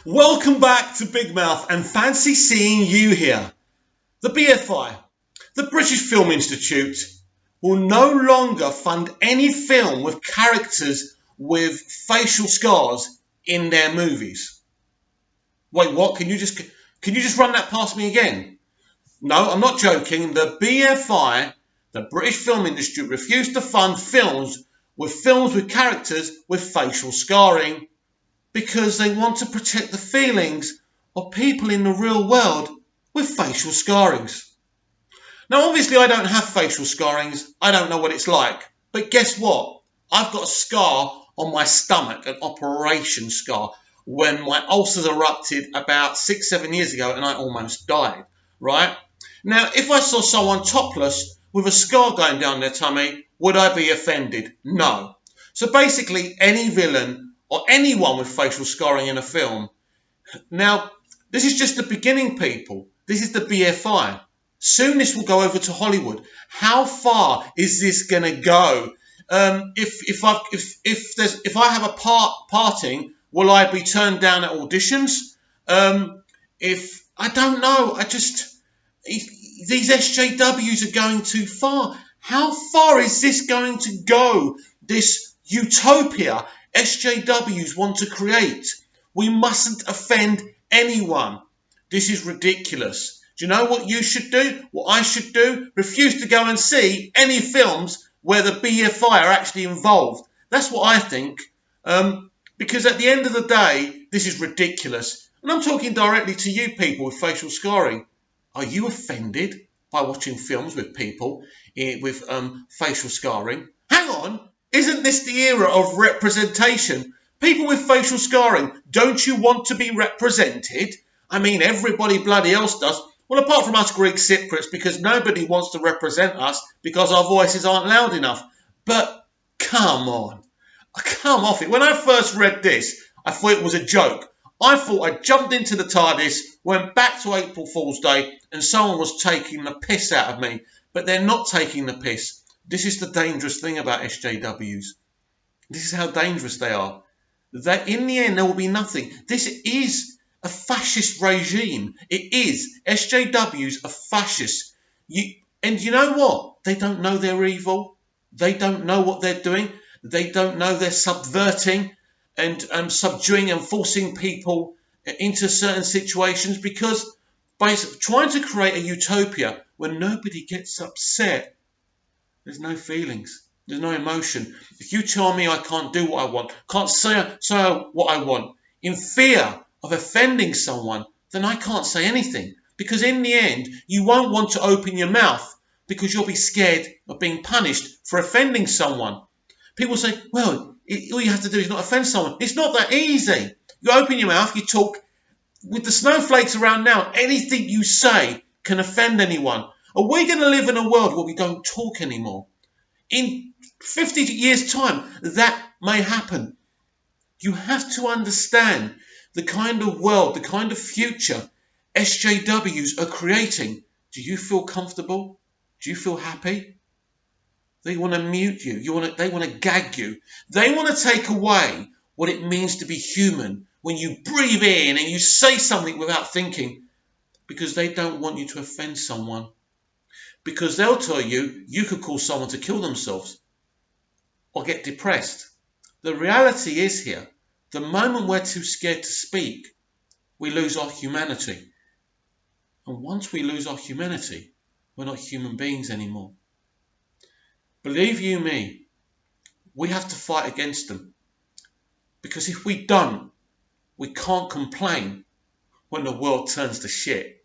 Welcome back to Big Mouth and fancy seeing you here. The BFI, the British Film Institute, will no longer fund any film with characters with facial scars in their movies. Wait, what? Can you just run that past me again? No, I'm not joking. The BFI, the British Film Institute, refused to fund films with characters with facial scarring because they want to protect the feelings of people in the real world with facial scarrings. Now, obviously, I don't have facial scarrings. I don't know what it's like. But guess what? I've got a scar on my stomach, an operation scar, when my ulcers erupted about 6-7 years ago and I almost died, right? Now, if I saw someone topless with a scar going down their tummy, would I be offended? No. So basically, any villain or anyone with facial scarring in a film. Now, this is just the beginning, people. This is the BFI. Soon this will go over to Hollywood. How far is this going to go? If I have a parting, will I be turned down at auditions? If I don't know, these SJWs are going too far. How far is this going to go? This utopia SJWs want to create. We mustn't offend anyone. This is ridiculous. Do you know what you should do? What I should do? Refuse to go and see any films where the BFI are actually involved. That's what I think. Because at the end of the day, this is ridiculous. And I'm talking directly to you people with facial scarring. Are you offended by watching films with people with facial scarring? Hang on. Isn't this the era of representation? People with facial scarring, don't you want to be represented? I mean, everybody bloody else does. Well, apart from us Greek Cypriots, because nobody wants to represent us because our voices aren't loud enough. But come on. Come off it. When I first read this, I thought it was a joke. I thought I jumped into the TARDIS, went back to April Fool's Day, and someone was taking the piss out of me. But they're not taking the piss. This is the dangerous thing about SJWs. This is how dangerous they are. That in the end, there will be nothing. This is a fascist regime. It is. SJWs are fascists. And you know what? They don't know they're evil. They don't know what they're doing. They don't know they're subverting and subduing and forcing people into certain situations because by trying to create a utopia where nobody gets upset, there's no feelings. There's no emotion. If you tell me I can't do what I want, can't say what I want, in fear of offending someone, then I can't say anything. Because in the end, you won't want to open your mouth because you'll be scared of being punished for offending someone. People say, well, all you have to do is not offend someone. It's not that easy. You open your mouth, you talk. With the snowflakes around now, anything you say can offend anyone. Are we going to live in a world where we don't talk anymore? In 50 years' time, that may happen. You have to understand the kind of world, the kind of future SJWs are creating. Do you feel comfortable? Do you feel happy? They want to mute you. They want to gag you. They want to take away what it means to be human when you breathe in and you say something without thinking because they don't want you to offend someone. Because they'll tell you, you could cause someone to kill themselves or get depressed. The reality is here, the moment we're too scared to speak, we lose our humanity. And once we lose our humanity, we're not human beings anymore. Believe you me, we have to fight against them. Because if we don't, we can't complain when the world turns to shit.